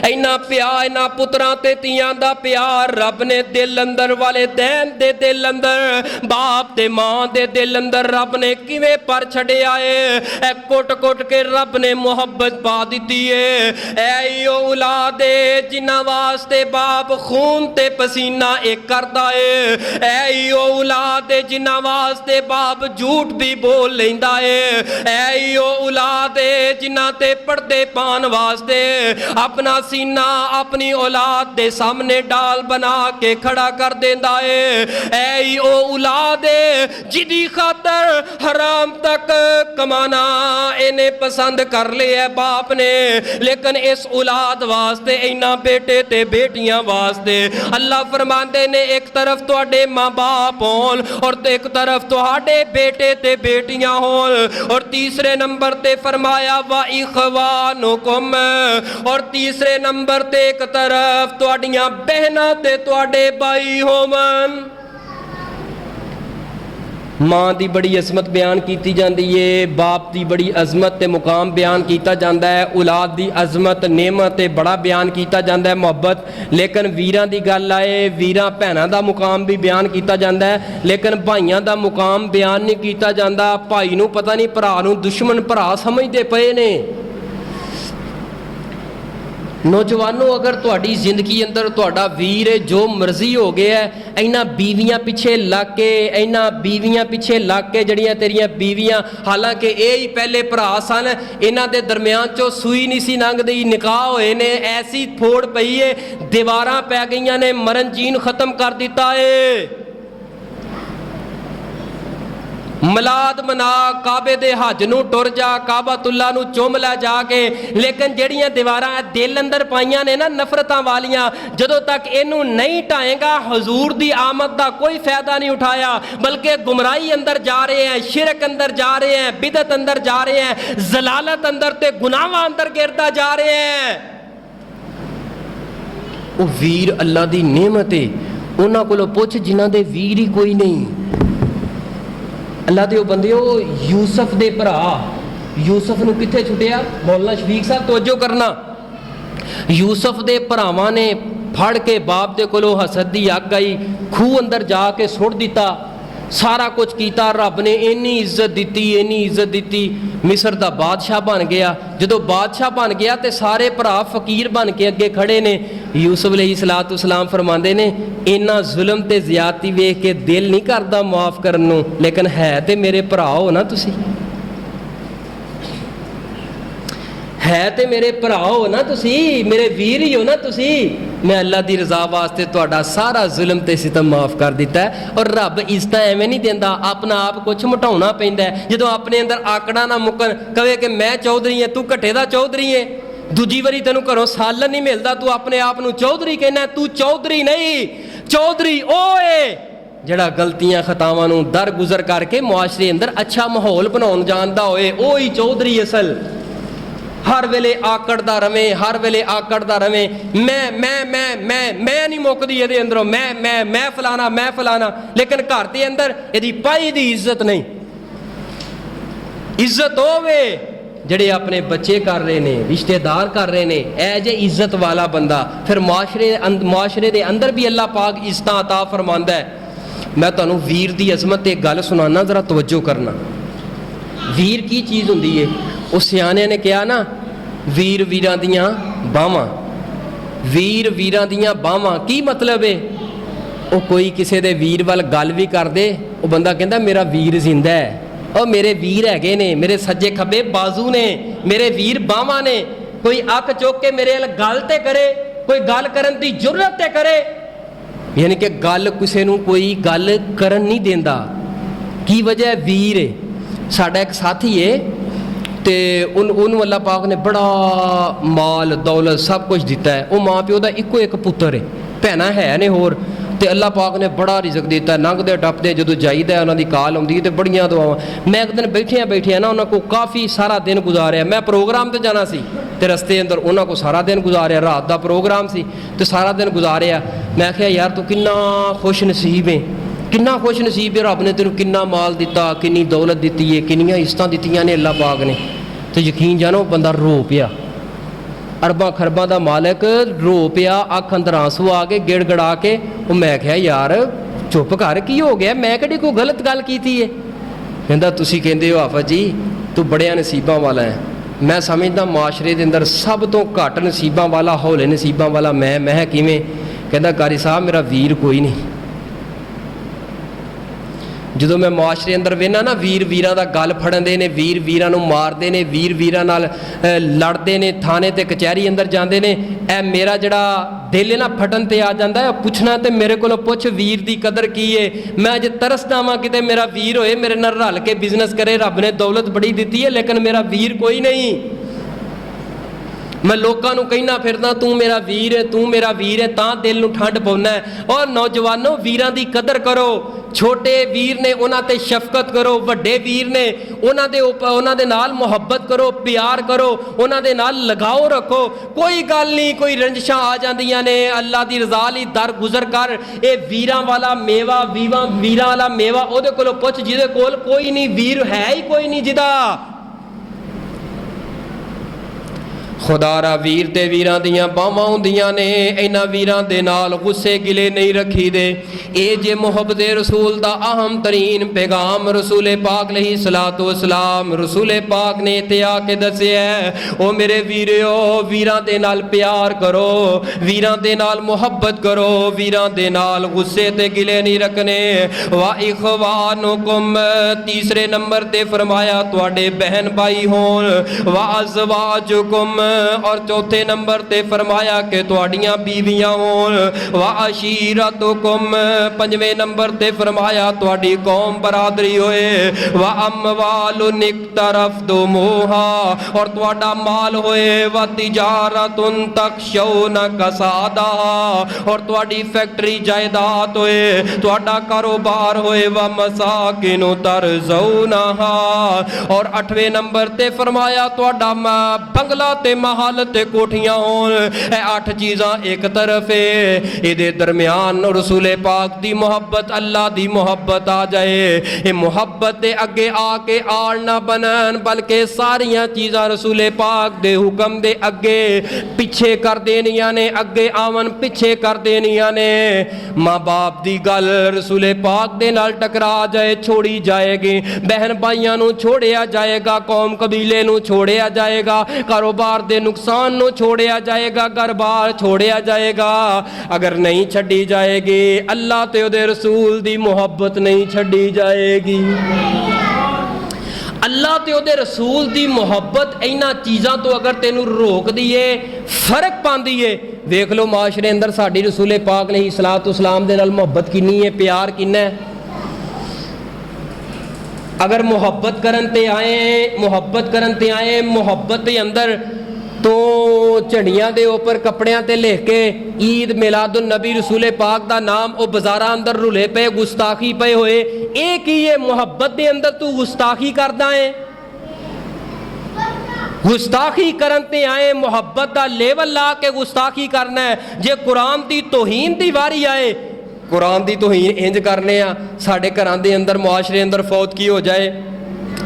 इन्ना प्यार इन्ना पुत्रां ते तियां दा प्यार रब ने दिल अंदर वाले दैन दे दिल अंदर बाप ते मां दे दिल अंदर रब ने किवें पर छड़िया है कुट कुट के रब ने मुहब्बत पा दी है ऐ औलाद जिन्हां वास्ते बाप खून ते पसीना एक करदा है ऐ औलाद जिन्हां वास्ते बाप झूठ भी बोल लैंदा है ऐ औलाद जिन्हां ते पर्दे पान वास्ते अपना सीना अपनी औलाद दे सामने डाल बना के खड़ा कर देंदा है ऐ ओ औलाद जिदी खातर हराम तक कमाना इन्हें पसंद कर लिया बाप ने लेकिन इस औलाद वास्ते इन्ना बेटे ते बेटियां वास्ते अल्लाह फरमाते ने एक तरफ तुहाडे माँ बाप होन और एक तरफ तुहाडे बेटे ते बेटियां होन और तीसरे नंबर ते फरमाया वा इखवानुकुम और तीसरे नंबर ते एक तरफ तुहाडियां बहनां ते तुहाडे भाई होवन माँ की बड़ी अजमत बयान की जाती है बाप की बड़ी अजमत ते मुकाम बयान किया जाता है औलाद की अजमत नेमत बड़ा बयान किया जाता है मुहब्बत लेकिन वीरां की गल आए वीरां भैनां दा मुकाम भी बयान किया जाता है लेकिन भाइयों का मुकाम बयान नहीं किया जाता भाई नूं पता नहीं भरा नूं दुश्मन भरा समझते पे ने नौजवानों, अगर तुहाडी जिंदगी अंदर तुहाडा वीर है जो मर्जी हो गया है, इन्हां बीवियां पिछे लग के, इन्हां बीवियां पिछे लग के जड़ियां तेरियां बीवियां, हालांकि ये ही पहले भरा सन, इन्हां दे दरम्यान चो सूई नहीं सी लंघदी, निकाह होए ने, ऐसी फोड़ पई है, दीवारां पै गईयां ने, मरन जीन खत्म कर दिता है। मिलाद मना, काबे दे हज नूं टुर जा, काबातुल्ला नूं चुम लै जाके, लेकिन जड़ियां दीवारां दिल अंदर पाइयां ने ना नफरतां वालियां, जदों तक इनू नहीं ढाएगा हजूर दी आमद दा कोई फायदा नहीं उठाया, बल्कि गुमराही अंदर जा रहे हैं, शिरक अंदर जा रहे हैं, बिदत अंदर जा रहे हैं, जलालत अंदर ते गुनाह अंदर गिरदा जा रहे हैं। वो वीर अल्लाह दी नेमत है, उन्हां कोलों पुछ जिन्हां दे वीर ही कोई नहीं। अल्लाह दे बंदिओ, यूसुफ दे भरा यूसुफ नूं कित्थे छुटिया? मौलाना शफीक साहब तवज्जो करना, यूसुफ दे भरावां ने फड़ के बाप दे कोलों हसद दी अग आई, खूह अंदर जाके सुट दिता, सारा कुछ कीता, रब ने इन्नी इज्जत दी, इन्नी इज्जत दी, मिस्र दा बादशाह बन गया। जदों बादशाह बन गया तो सारे भरा फकीर बन के अगे खड़े ने। यूसुफ अलैहिस्सलाम फरमांदे ने, इन्ना जुल्म ते ज़ियादती वेख के दिल नहीं करदा माफ़ करन नूं, लेकिन है ते मेरे भरा हो ना तुसी, है ते मेरे भरा हो ना तुसी, मेरे वीर ही हो ना तुसी। मैं अल्लाह की रजा वास्ते तुहाडा सारा जुल्म ते सितम माफ़ कर दिता है। और रब इज्जत एवें नहीं देंदा, अपना आप कुछ मटाउणा पैंदा है। जदों अपने अंदर आकड़ा ना मुकन, कहे कि मैं चौधरी है, तू घट्टे दा चौधरी है, दूजी वारी तेनों घरों सालन नहीं मिलता, तू अपने आप नूं चौधरी कहना, तू चौधरी नहीं, चौधरी ओए जड़ा गलतियां खतावां नूं दर गुजर करके मुआशरे अंदर अच्छा माहौल बनाउण जानदा होए, ओ ही चौधरी असल। हर वेले आकड़दा रवे, हर वेले आकड़दा रवे, मैं नहीं मुकदी इहदे अंदरों, मैं फलाना, मैं फलाना, लेकिन घर दे अंदर इहदी पाई दी इज्जत नहीं। इज्जत होवे जड़े अपने बच्चे कर रहे ने, रिश्तेदार कर रहे ने, एज ए इज्जत वाला बंदा, फिर मुआशरे दे अंदर भी अल्लाह पाक इज्जत अता फरमांदा है। मैं तुहानूं वीर दी अजमत ते गल सुनाना, जरा तवज्जो करना। वीर की चीज़ हुंदी है? उस सियाने ने कहा ना, वीर वीरां दियां बावां, वीर वीरां दियां बावां की मतलब है? वो कोई किसी दे वीर वाल गल भी कर दे, वो बंदा कहता मेरा वीर जिंदा है, और मेरे वीर हैगे ने, मेरे सज्जे खब्बे बाजू ने, मेरे वीर बावां ने। कोई अख चुक के मेरे अल गल ते करे, कोई गल करन दी जुर्रत ते करे, यानी कि गल किसी नूं कोई गल करन नहीं देंदा। की वजह है? वीर है। साडा एक साथी है, तो उन्होंने अल्लाह पाक ने बड़ा माल दौलत सब कुछ दिता है। वो माँ प्यो का इको एक पुत्र है, भैनां है ने होर, तो अल्लाह पाक ने बड़ा रिजक दिता है। लंघदे टपदे जो जाईदा उन्होंने कॉल आती है तो बड़ियां दुआवां। मैं एक दिन बैठिया ना उन्होंने को काफ़ी सारा दिन गुजारिया। मैं प्रोग्राम तो जाना सी, तो रस्ते अंदर उन्होंने को सारा दिन गुजारिया, रात का प्रोग्राम सी, तो सारा दिन गुजारिया। मैं आख्या यार तू किन्ना खुश नसीब है, किन्ना खुश नसीब है, रब ने तेनों किन्ना माल दिता, किन्नी दौलत दी है, किन्नियां इज्जतां दित्तियां ने अल्लाह पाक ने। तो यकीन जानो बंदा रो पिया, अरबां खरबां दा मालिक रो पिया, अख अंदर आंसू आ गए गिड़गड़ा के। मैं क्या यार चुप कर, की हो गया, मैं कड़ी कोई गलत गल की है? कहता तुसी कहंदे हो आफत जी तू बड़िया नसीबां वाला है, मैं समझदा माशरे दे अंदर सब तो घट नसीबां वाला, हौले नसीबां वाला मैं किवें? कहता कारी साहब मेरा वीर कोई नहीं। जो मैं मुआशरे अंदर वेना ना, वीर वीरां दा गल फड़नदे ने, वीर वीरां नूं मारदे ने, वीर वीरां नाल लड़दे ने, थाने ते कचहरी अंदर जांदे ने, ए मेरा जिहड़ा दिल है ना फटन ते आ जांदा है। पुछना ते मेरे कोलों पुछ वीर दी कदर की है। मैं अज तरसदा वां किते मेरा वीर होए, मेरे नाल रल के बिजनेस करे, रब ने दौलत बड़ी दित्ती है, लेकिन मेरा वीर कोई नहीं। मैं लोगों को कहना फिरदा तू मेरा वीर है, तू मेरा वीर है, तां दिल नूं ठंड पाउंदा है। और नौजवानों वीरां दी कदर करो, छोटे वीर ने उन्हां ते शफकत करो, वड्डे वीर ने उन्हां दे नाल मुहब्बत करो, प्यार करो, उन्हां दे नाल लगाओ रखो। कोई गल नहीं, कोई रंजिशां आ जांदियां ने, अल्लाह दी रज़ा लई दर गुजर कर। ये वीरां वाला मेवा, वीरां वाला मेवा ओहदे कोलों पुछ जिहदे कोल कोई नहीं, वीर है ही कोई नहीं जिहदा। खुदारा वीर ते वीरां दियां बावां हुंदियां ने, इन्हां वीरां दे नाल गुस्से गिले नहीं रखी दे। ये जे मुहब्बत रसूल दा अहम तरीन पैगाम रसूल पाक अलैहिस्सलातु वस्सलाम रसूल पाक ने इत्थे आके दस्सिया है, ओ मेरे वीरो वीरां दे नाल प्यार करो, वीरां दे नाल मुहब्बत करो, वीरां दे नाल गुस्से ते गिले नहीं रखने। वा इखवानुकुम तीसरे नंबर ते फरमाया तुहाडे बहन भाई होन, वा अज़वाजुकुम और चौथे नंबर ते फरमाया कि तुहाड़ियां बीवियां होन, व अशीरतुकुम पंजवें नंबर ते फरमाया तुहाड़ी कौम बरादरी होए, व अमवालुन इक्तरफ्तुमूहा और तुहाड़ा माल होए, व तिजारतुन तखशौना कसादाहा और तुहाड़ी फैक्ट्री जायदाद होए, तुहाड़ा कारोबार होए, व मसाकिनु तरज़ौनहा और आठवें नंबर ते फरमाया तुहाड़ा बंगला ते महल ते कोठियां होन। ए 8 चीज़ां एक तरफ है, इहदे दरम्यान रसूल पाक दी मुहब्बत अल्लाह दी मुहब्बत आ जाए, ये मुहब्बत दे अगे आके आड़ ना बनन, बल्कि सारियां चीज़ां रसूल पाक दे हुक्म दे अगे पिछे कर देनियां ने, अगे आवन पिछे कर देनियां ने। माँ बाप दी गल रसूल पाक दे नाल टकरा जाए छोड़ी जाएगी, बहन भाइयों नूं छोड़िया जाएगा, कौम कबीले नूं छोड़िया जाएगा, कारोबार दे नुकसान नूं छोड़िया जाएगा, घर बार छोड़िया जाएगा। अगर नहीं छड़ी जाएगी अल्लाह ते उहदे रसूल दी मुहब्बत नहीं छड़ी जाएगी। अल्लाह ते उहदे रसूल दी मुहब्बत इन्हां चीज़ां तो अगर तेनू रोक दिए फर्क पांदी है। वेख लो माशरे अंदर साडी रसूल पाक अलैहिस्सलातु वस्सलाम दे नाल मुहब्बत किन्नी है, प्यार किन्ना है। अगर मुहब्बत करन ते आए, मुहब्बत करन ते आए, मुहब्बत के अंदर तो झंडियां दे ऊपर कपड़ियां ते लिख के ईद मिलादुन नबी रसूल पाक दा नाम ओ बाजारां अंदर रुले पे गुस्ताखी पे होए, ये की है मुहब्बत दे अंदर तू गुस्ताखी करदा है। गुस्ताखी करन ते आए, मुहब्बत दा लेवल ला के गुस्ताखी करना है। जे कुरान दी तौहीन दी वारी आए, कुरान दी तौहीन इंज करने आ, साढ़े घरां दे अंदर मुआशरे अंदर फौत की हो जाए,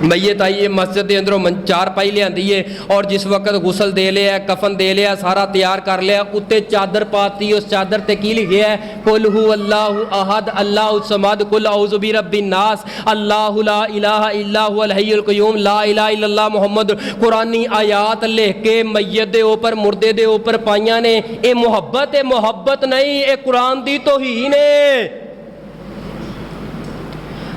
मैयत आई है मस्जिद के अंदरों चार पाई लियांदी है और जिस वक्त गुसल दे लिया, कफन दे लिया, सारा तैयार कर लिया, उत्ते चादर पाती, उस चादर ते की लिखे है, कुल हु अल्लाहु अहद अल्लाहु समद कुल औज़ु बि रब्बिन नास अल्लाहु ला इलाहा इल्ला हुवल हय्युल क़य्यूम ला इलाहा इल्लल्लाह मुहम्मद। कुरानी आयात लिख के मैयत दे ऊपर मुर्दे दे ऊपर पाइयां ने। ये मुहब्बत है, मुहब्बत नहीं, ये कुरान दी तौहीन है।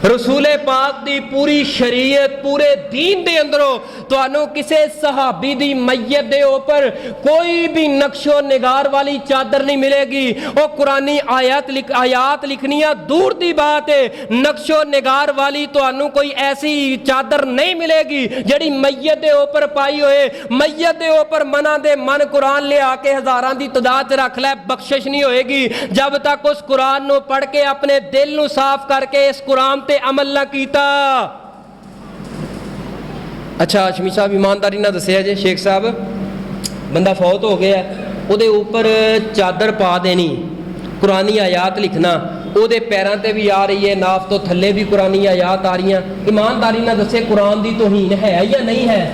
रसूल पाक दी पूरी शरीयत पूरे दीन दे अंदरों तुहानू किसे सहाबी दी मैयत दे ऊपर कोई भी नक्शो निगार वाली चादर नहीं मिलेगी। और कुरानी आयात लिखनिया दूर दी बात है, नक्शो निगार वाली तुहानू कोई ऐसी चादर नहीं मिलेगी जड़ी मैयत दे ऊपर पाई होए। मैयत दे ऊपर मना दे मन कुरान ले आके हज़ारां दी तादाद च रख लै, बख्शिश नहीं होएगी जब तक उस कुरान नू पढ़ के अपने दिल नू साफ करके इस कुरान ते अमल ना कीता। अच्छा हशमी साहब ईमानदारी ना दसिया जे, शेख साहब बंदा फौत हो गया, उहदे ऊपर चादर पा देनी, कुरानी आयात लिखना, उहदे पैरां ते भी आ रही है, नाफ तो थल्ले भी कुरानी आयात आ रही। ईमानदारी ना दसे कुरान दी तौहीन है या नहीं है?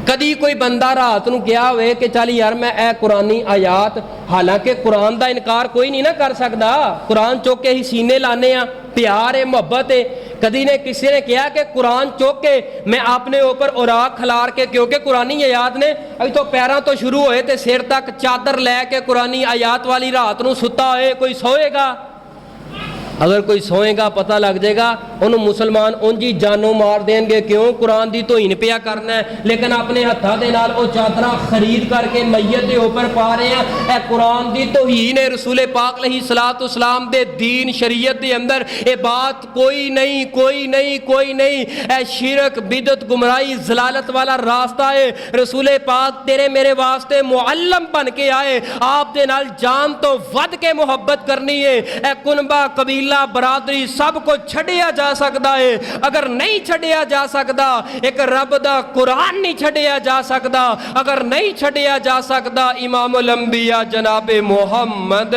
कदी कोई बंदा रात नूं कहा होवे कि चल यार मैं ए कुरानी आयात, हालांकि कुरान दा इनकार कोई नहीं ना कर सकदा, कुरान चुक के ही सीने लाने आ, प्यार है, मोहब्बत है। कदी ने किसी ने कहा कि कुरान चुक के मैं अपने ऊपर उराक खलार के, क्योंकि कुरानी आयात ने अभी तो पैरों तो शुरू होए ते सिर तक चादर लैके कुरानी आयात वाली रात नूं सुता होए, कोई सोएगा? अगर कोई सोएगा पता लग जाएगा उन्होंने मुसलमान उंज ही जानों मार देंगे। क्यों? कुरान दी तौहीन पिया करना है, लेकिन अपने हत्थों के नाल वो चादर खरीद करके मैयत के ऊपर पा रहे हैं। ए कुरान दी तौहीन है। रसूल पाक अलैहिस्सलातु वस्सलाम दे दीन शरीयत के अंदर ये बात कोई नहीं, कोई नहीं, कोई नहीं। ए शिरक बिदत गुमराही जलालत वाला रास्ता है। रसूल पाक तेरे मेरे वास्ते मुअल्लम बन के आए, आप दे नाल जान तो वध के मुहब्बत करनी है। ए कुनबा कबीला बरादरी सब को छड़िया जा सकता है, अगर नहीं छड़िया जा सकता एक रब दा कुरान नहीं छड़िया जा सकता। अगर नहीं छड़िया जा सकता इमामुल अंबिया जनाबे मुहम्मद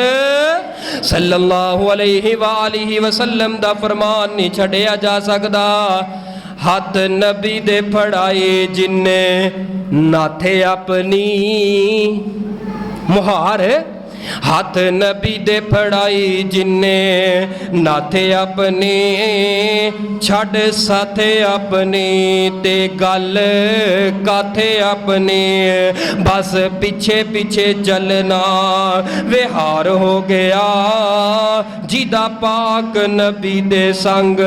सल्लल्लाहु अलैहि वसल्लम दा फरमान नहीं छड़िया जा सकता। हथ नबी दे फड़ाए जिन्ने नाथे अपनी मुहार हथ नबी दे फड़ाई जिन्ने नाथे अपने छड़ साथे अपनी ते गल काथे अपनी बस पीछे पीछे चलना विहार हो गया जिदा पाक नबी दे संग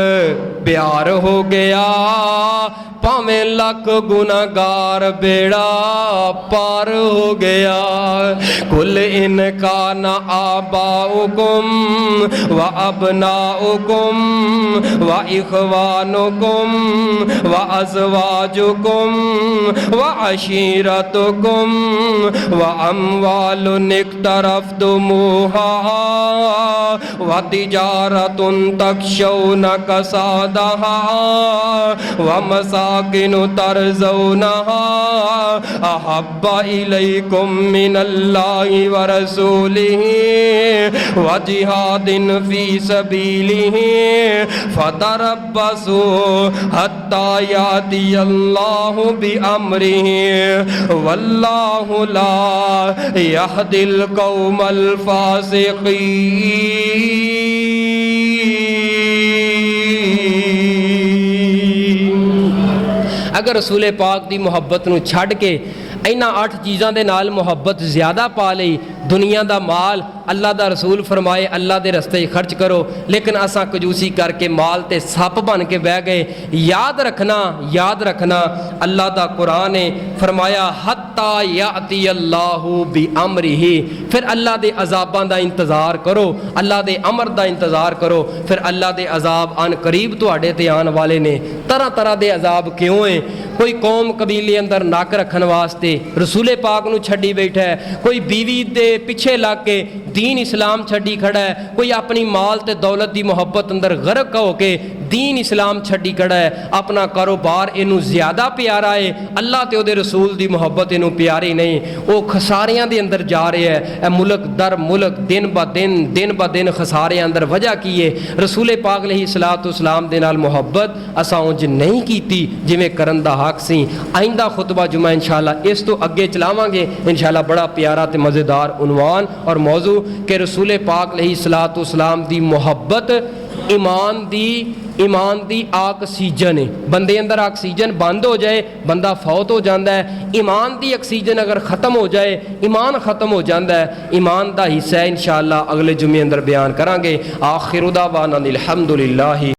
प्यार हो गया भावें लख गुनागार बेड़ा पार हो गया कुल इनका न आबाउकुम व अबनाउकुम व इखवानुकुम व अज़वाजुकुम व अशीरतुकुम व अम्वालुन इक्तरफ्तुमूहा व तिजारतुन तख्शौन कसादहा व मसाकिनु तरज़ौनहा अहब्बा इलैकुम मिनल्लाहि व रसूलिही व जिहादिन फी सबीलिही फतरब्बसू हत्ता यातियल्लाहु बिअम्रिही वल्लाहु ला यहदिल कौमल फासिकीन। अगर रसूल पाक की मुहब्बत नूं छड्ड के इन्हां 8 चीज़ों के नाल मुहब्बत ज़्यादा पा लई दुनिया का माल अल्लाह का रसूल फरमाए अल्लाह के रस्ते खर्च करो लेकिन असां कंजूसी करके माल ते सप बन के बह गए। याद रखना अल्लाह का कुरान ने फरमाया हत्ता याती अल्लाहु बि अमरिही फिर अल्लाह के अजाबां का इंतज़ार करो अल्लाह के अमर का इंतज़ार करो फिर अल्लाह के अजाब अन करीब तुहाडे ते आने वाले ने। तरह तरह के अजाब क्यों है कोई कौम कबीले अंदर नक रखने वास्ते रसूले पाक नूं छड्डी बैठा है कोई बीवी दे पिछे लग के दीन इस्लाम छड्डी खड़ा है कोई अपनी माल ते दौलत की मुहब्बत अंदर गर्क होके दीन इस्लाम छड्डी खड़ा है अपना कारोबार इनू ज़्यादा प्यारा है अल्लाह ते उहदे रसूल की मुहब्बत इनू प्यारी नहीं वो खसारियां दे अंदर जा रहा है। मुल्क दर मुल्क दिन ब दिन खसारे अंदर वजह की है रसूले पाक अलैहिस्सलाम दे नाल मुहब्बत असां उंज नहीं कीती जिवें करन दा हक सी। आइंदा खुतबा जुमा इंशाअल्लाह इस तो अगे चलावांगे इंशाअल्लाह बड़ा प्यारा ते मज़ेदार उनवान और मौजू कि रसूल पाक अलैहिस्सलाम दी मुहब्बत ईमान दी ऑक्सीजन है। बंदे अंदर ऑक्सीजन बंद हो जाए बंदा फौत हो जाता है। ईमान दी ऑक्सीजन अगर ख़त्म हो जाए ईमान ख़त्म हो जाता है। ईमान का हिस्सा है इंशाअल्लाह अगले जुमे अंदर बयान करांगे। आखिर दावाना अनिल हम्दुलिल्लाहि।